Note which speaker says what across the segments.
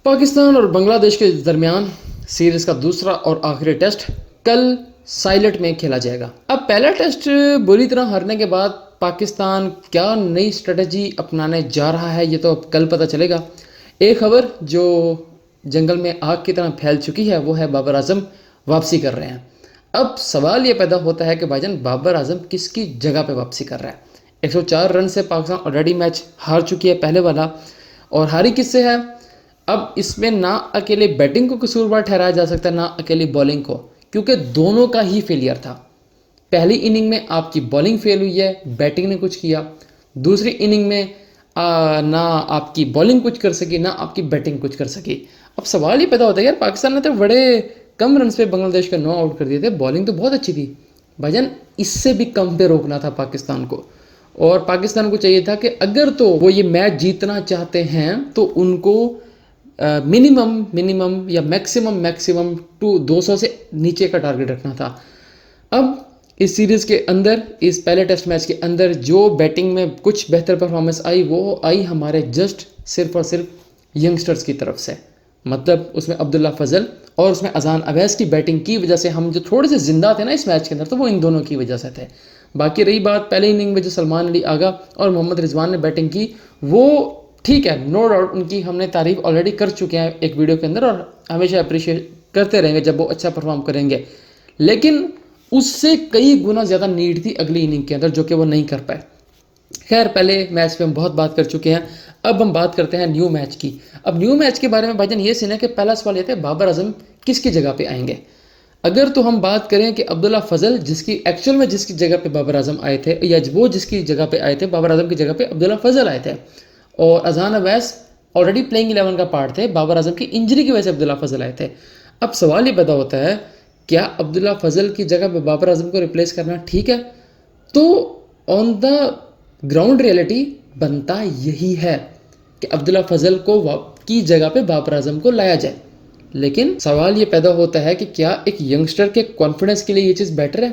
Speaker 1: पाकिस्तान और बांग्लादेश के दरमियान सीरीज का दूसरा और आखिरी टेस्ट कल साइलेट में खेला जाएगा। अब पहला टेस्ट बुरी तरह हारने के बाद पाकिस्तान क्या नई स्ट्रेटजी अपनाने जा रहा है ये तो अब कल पता चलेगा। एक खबर जो जंगल में आग की तरह फैल चुकी है वो है बाबर आजम वापसी कर रहे हैं। अब सवाल ये पैदा होता है कि भाईजान बाबर आजम किसकी जगह पे वापसी कर रहा है। 104 रन से पाकिस्तान ऑलरेडी मैच हार चुकी है पहले वाला, और हारी किससे है। अब इसमें ना अकेले बैटिंग को कसूरवार ठहराया जा सकता है ना अकेली बॉलिंग को, क्योंकि दोनों का ही फेलियर था। पहली इनिंग में आपकी बॉलिंग फेल हुई है, बैटिंग ने कुछ किया। दूसरी इनिंग में ना आपकी बॉलिंग कुछ कर सकी ना आपकी बैटिंग कुछ कर सकी। अब सवाल ये पैदा होता है यार, पाकिस्तान ने तो बड़े कम रन पे बांग्लादेश का 9 आउट कर दिए थे, बॉलिंग तो बहुत अच्छी थी भाईजान, इससे भी कम पे रोकना था पाकिस्तान को। और पाकिस्तान को चाहिए था कि अगर तो वो ये मैच जीतना चाहते हैं तो उनको मिनिमम या मैक्सिमम 200 से नीचे का टारगेट रखना था। अब इस सीरीज़ के अंदर, इस पहले टेस्ट मैच के अंदर जो बैटिंग में कुछ बेहतर परफॉर्मेंस आई वो आई हमारे जस्ट सिर्फ और सिर्फ यंगस्टर्स की तरफ से। मतलब उसमें अब्दुल्ला फजल और उसमें अजान अवैस की बैटिंग की वजह से हम जो थोड़े से जिंदा थे ना इस मैच के अंदर, तो वो इन दोनों की वजह से थे। बाकी रही बात पहले इनिंग में जो सलमान अली आगा और मोहम्मद रिजवान ने बैटिंग की, वो ठीक है, नो डाउट उनकी हमने तारीफ ऑलरेडी कर चुके हैं एक वीडियो के अंदर और हमेशा अप्रिशिएट करते रहेंगे जब वो अच्छा परफॉर्म करेंगे। लेकिन उससे कई गुना ज़्यादा नीड थी अगली इनिंग के अंदर, जो कि वो नहीं कर पाए। खैर, पहले मैच पे हम बहुत बात कर चुके हैं, अब हम बात करते हैं न्यू मैच की। अब न्यू मैच के बारे में भाईजान ये सीन है कि पहला सवाल ये था बाबर आजम किसकी जगह पे आएंगे। अगर तो हम बात करें कि अब्दुल्ला फजल जिसकी एक्चुअल में जिसकी जगह पे बाबर आजम आए थे, या वो जिसकी जगह पे आए थे, बाबर आजम की जगह पे अब्दुल्ला फजल आए थे, और अजान अवैस ऑलरेडी प्लेइंग 11 का पार्ट थे, बाबर आजम की इंजरी की वजह से अब्दुल्ला फजल आए थे। अब सवाल ये पैदा होता है, क्या अब्दुल्ला फजल की जगह पे बाबर आजम को रिप्लेस करना ठीक है? तो ऑन द ग्राउंड रियलिटी बनता यही है कि अब्दुल्ला फजल को की जगह पे बाबर आजम को लाया जाए। लेकिन सवाल ये पैदा होता है कि क्या एक यंगस्टर के कॉन्फिडेंस के लिए ये चीज़ बेटर है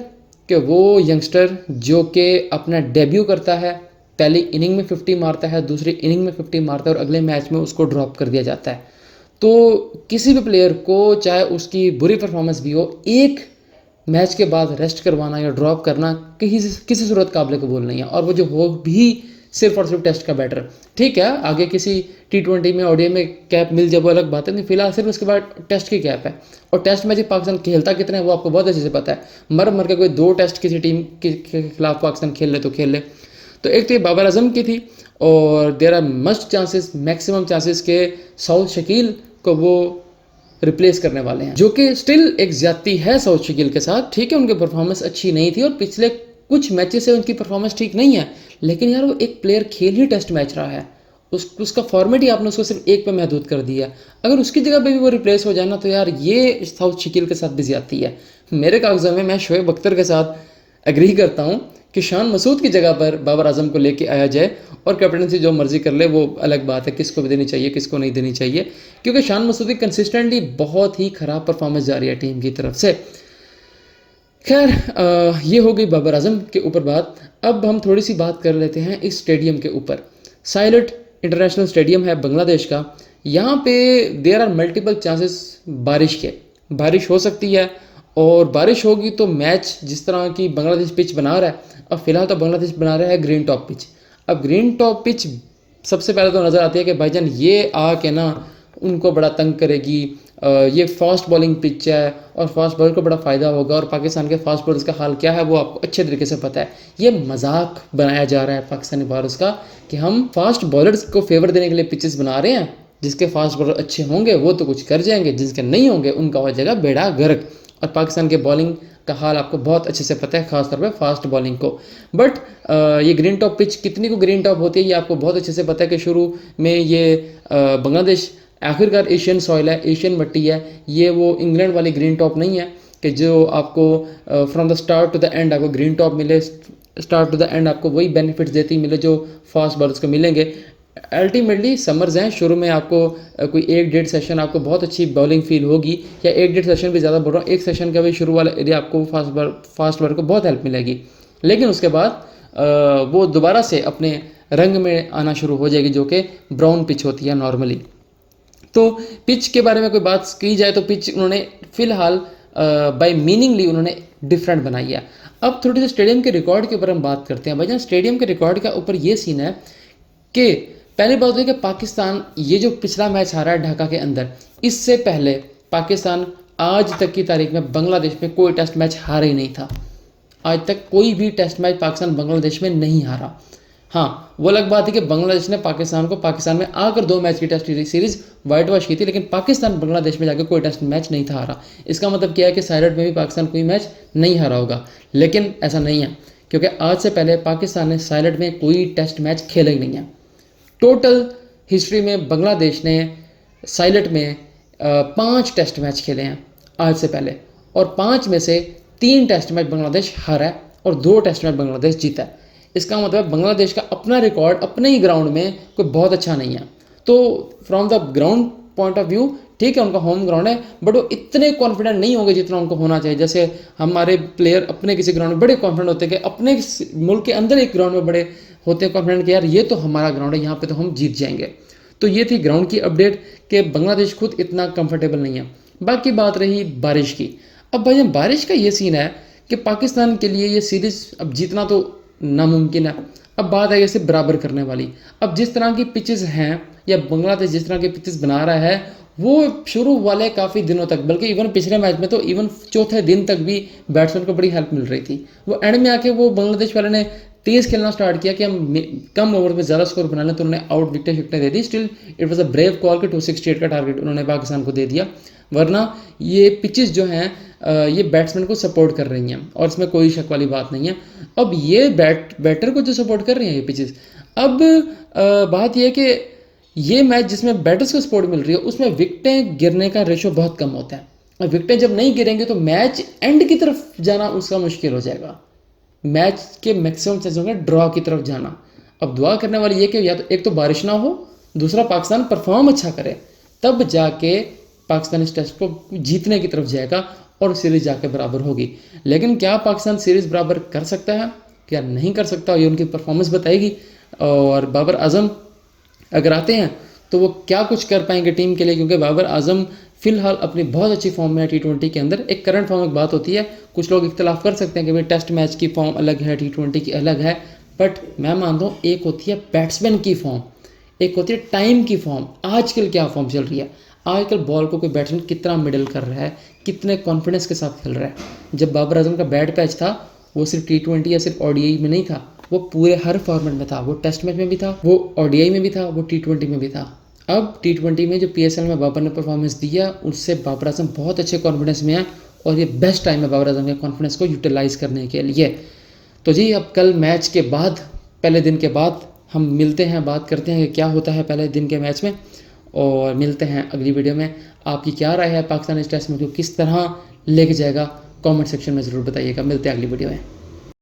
Speaker 1: कि वो यंगस्टर जो कि अपना डेब्यू करता है, पहली इनिंग में 50 मारता है, दूसरी इनिंग में 50 मारता है और अगले मैच में उसको ड्रॉप कर दिया जाता है। तो किसी भी प्लेयर को चाहे उसकी बुरी परफॉर्मेंस भी हो, एक मैच के बाद रेस्ट करवाना या ड्रॉप करना किसी सूरत काबिल कबूल नहीं है। और वो जो हो भी सिर्फ और सिर्फ टेस्ट का बैटर, ठीक है, आगे किसी T20 में ODI में कैप मिल जाए वो अलग बात है, नहीं फिलहाल सिर्फ उसके बाद टेस्ट की कैप है। और टेस्ट मैच पाकिस्तान खेलता कितना है वो आपको बहुत अच्छे से पता है। मर के कोई 2 टेस्ट किसी टीम के खिलाफ पाकिस्तान खेल ले तो खेल ले। तो एक तो ये बाबर आजम की थी, और there are must chances, maximum chances के साउथ शकील को वो रिप्लेस करने वाले हैं, जो कि स्टिल एक ज्यादती है साउथ शकील के साथ। ठीक है, उनकी परफॉर्मेंस अच्छी नहीं थी और पिछले कुछ मैचेस से उनकी परफॉर्मेंस ठीक नहीं है, लेकिन यार वो एक प्लेयर खेल ही टेस्ट मैच रहा है, उसका फॉर्मेट ही आपने उसको सिर्फ एक पे महदूद कर दिया। अगर उसकी जगह पे भी वो रिप्लेस हो जाए ना, तो यार ये साउथ शकील के साथ भी ज्यादती है। मेरे कागज़ों में मैं शोएब अख्तर के साथ एग्री करता हूँ कि शान मसूद की जगह पर बाबर आजम को लेके आया जाए, और कैप्टनसी जो मर्जी कर ले, वो अलग बात है, किसको भी देनी चाहिए किसको नहीं देनी चाहिए, क्योंकि शान मसूद की कंसिस्टेंटली बहुत ही ख़राब परफॉर्मेंस जा रही है टीम की तरफ से। खैर, ये हो गई बाबर आजम के ऊपर बात। अब हम थोड़ी सी बात कर लेते हैं इस स्टेडियम के ऊपर। साइलेट इंटरनेशनल स्टेडियम है बांग्लादेश का। यहाँ पे देयर आर मल्टीपल चांसेस बारिश के, बारिश हो सकती है, और बारिश होगी तो मैच जिस तरह की बांग्लादेश पिच बना रहा है, अब फिलहाल तो बांग्लादेश बना रहा है ग्रीन टॉप पिच। अब ग्रीन टॉप पिच सबसे पहले तो नज़र आती है कि भाईजान ये आके ना उनको बड़ा तंग करेगी। ये फास्ट बॉलिंग पिच है और फास्ट बॉलर को बड़ा फ़ायदा होगा, और पाकिस्तान के फास्ट बॉलर्स का हाल क्या है वो आपको अच्छे तरीके से पता है। ये मजाक बनाया जा रहा है पाकिस्तानी बॉलर्स का कि हम फास्ट बॉलर्स को फेवर देने के लिए पिचेस बना रहे हैं, जिसके फास्ट बॉलर अच्छे होंगे वो तो कुछ कर जाएंगे, जिसके नहीं होंगे उनका हो जाएगा बेड़ा गर्क। और पाकिस्तान के बॉलिंग का हाल आपको बहुत अच्छे से पता है, खासतौर पे फास्ट बॉलिंग को। बट ये ग्रीन टॉप पिच कितनी को ग्रीन टॉप होती है ये आपको बहुत अच्छे से पता है कि शुरू में ये बांग्लादेश आखिरकार एशियन सॉइल है, एशियन मिट्टी है, ये वो इंग्लैंड वाली ग्रीन टॉप नहीं है कि जो आपको from the start to the end आपको ग्रीन टॉप मिले, स्टार्ट टू द एंड आपको वही बेनिफिट्स देती मिले जो फास्ट बॉलर्स को मिलेंगे। अल्टीमेटली समर्स हैं, शुरू में आपको कोई 1-1.5 सेशन आपको बहुत अच्छी बॉलिंग फील होगी, या 1-1.5 सेशन भी ज़्यादा बोल रहा हूँ, 1 सेशन का भी शुरू वाला एरिया आपको फास्ट बॉलर को बहुत हेल्प मिलेगी। लेकिन उसके बाद वो दोबारा से अपने रंग में आना शुरू हो जाएगी, जो कि ब्राउन पिच होती है नॉर्मली। तो पिच के बारे में कोई बात की जाए तो पिच उन्होंने फिलहाल बाय मीनिंगली उन्होंने डिफरेंट बनाई है। अब थोड़ी सी स्टेडियम के रिकॉर्ड के ऊपर हम बात करते हैं। भाईजान स्टेडियम के रिकॉर्ड का ऊपर ये सीन है कि पहली बात है कि पाकिस्तान ये जो पिछला मैच हारा है ढाका के अंदर, इससे पहले पाकिस्तान आज तक की तारीख में बांग्लादेश में कोई टेस्ट मैच हारा ही नहीं था। आज तक कोई भी टेस्ट मैच पाकिस्तान बांग्लादेश में नहीं हारा। हाँ, वो अलग बात है कि बांग्लादेश ने पाकिस्तान में आकर 2 मैच की टेस्ट सीरीज वाइट वॉश की थी, लेकिन पाकिस्तान बांग्लादेश में जाकर कोई टेस्ट मैच नहीं था हारा। इसका मतलब क्या है कि साइलेंट में भी पाकिस्तान कोई मैच नहीं हारा होगा, लेकिन ऐसा नहीं है, क्योंकि आज से पहले पाकिस्तान ने साइलेंट में कोई टेस्ट मैच खेला ही नहीं है। टोटल हिस्ट्री में बांग्लादेश ने साइलेंट में 5 टेस्ट मैच खेले हैं आज से पहले, और 5 में से 3 टेस्ट मैच बांग्लादेश हारा है और 2 टेस्ट मैच बांग्लादेश जीता है। इसका मतलब बांग्लादेश का अपना रिकॉर्ड अपने ही ग्राउंड में कोई बहुत अच्छा नहीं है। तो from the ground point of view ठीक है, उनका होम ग्राउंड है, बट वो इतने कॉन्फिडेंट नहीं होंगे जितना उनको होना चाहिए। जैसे हमारे प्लेयर अपने किसी ग्राउंड में बड़े कॉन्फिडेंट होते हैं कि अपने मुल्क के अंदर एक ग्राउंड में बड़े होते हैं कॉन्फिडेंट कि यार ये तो हमारा ग्राउंड है, यहाँ पे तो हम जीत जाएंगे। तो ये थी ग्राउंड की अपडेट कि बांग्लादेश खुद इतना कंफर्टेबल नहीं है। बाकी बात रही बारिश की। अब भाई बारिश का ये सीन है कि पाकिस्तान के लिए ये सीरीज अब जीतना तो नामुमकिन है। अब बात है इसे बराबर करने वाली। अब जिस तरह की पिचेस हैं या बांग्लादेश जिस तरह की पिचेस बना रहा है, वो शुरू वाले काफ़ी दिनों तक, बल्कि इवन पिछले मैच में तो इवन चौथे दिन तक भी बैट्समैन को बड़ी हेल्प मिल रही थी। वो एंड में आके वो बांग्लादेश वाले ने तेज़ खेलना स्टार्ट किया कि हम कम ओवर में ज़्यादा स्कोर बना लें, तो उन्होंने आउट विकेटें दे दी। Still it was a brave call कि 268 का टारगेट उन्होंने पाकिस्तान को दे दिया, वरना ये पिचेस जो हैं ये बैट्समैन को सपोर्ट कर रही हैं और इसमें कोई शक वाली बात नहीं है। अब ये बैटर को जो सपोर्ट कर रही हैं ये पिचेस, अब बात यह है कि ये मैच जिसमें बैटर्स को सपोर्ट मिल रही है उसमें विकेटें गिरने का रेशो बहुत कम होता है, और विकेटें जब नहीं गिरेंगे तो मैच एंड की तरफ जाना उसका मुश्किल हो जाएगा। मैच के मैक्सिमम चांसेस होंगे ड्रॉ की तरफ जाना। अब दुआ करने वाली ये कि या तो एक तो बारिश ना हो, दूसरा पाकिस्तान परफॉर्म अच्छा करे, तब जाके पाकिस्तान इस टेस्ट को जीतने की तरफ जाएगा और सीरीज जाके बराबर होगी। लेकिन क्या पाकिस्तान सीरीज बराबर कर सकता है, क्या नहीं कर सकता, ये उनकी परफॉर्मेंस बताएगी। और बाबर आजम अगर आते हैं तो वो क्या कुछ कर पाएंगे टीम के लिए, क्योंकि बाबर आजम फिलहाल अपनी बहुत अच्छी फॉर्म में है T20 के अंदर। एक करंट फॉर्म एक बात होती है, कुछ लोग इख्तलाफ कर सकते हैं कि भाई टेस्ट मैच की फॉर्म अलग है, T20 की अलग है, बट मैं मानता हूँ एक होती है बैट्समैन की फॉर्म, एक होती है टाइम की फॉर्म। आजकल क्या फॉर्म चल रही है, आजकल बॉल को कोई बैट्समैन कितना मिडल कर रहा है, कितने कॉन्फिडेंस के साथ खेल रहा है। जब बाबर आजम का बैट पैच था वो सिर्फ T20 या सिर्फ ODI में नहीं था, वो पूरे हर फॉर्मेट में था। वो टेस्ट मैच में भी था, वो ODI में भी था, वो T20 में भी था। अब T20 में जो PSL में बाबर ने परफॉर्मेंस दिया उससे बाबर आजम बहुत अच्छे कॉन्फिडेंस में है, और ये बेस्ट टाइम है बाबर आजम के कॉन्फिडेंस को यूटिलाइज़ करने के लिए। तो जी अब कल मैच के बाद, पहले दिन के बाद हम मिलते हैं, बात करते हैं कि क्या होता है पहले दिन के मैच में, और मिलते हैं अगली वीडियो में। आपकी क्या राय है पाकिस्तान इस टेस्ट में, किस तरह लेके जाएगा, कमेंट सेक्शन में ज़रूर बताइएगा। मिलते हैं अगली वीडियो में।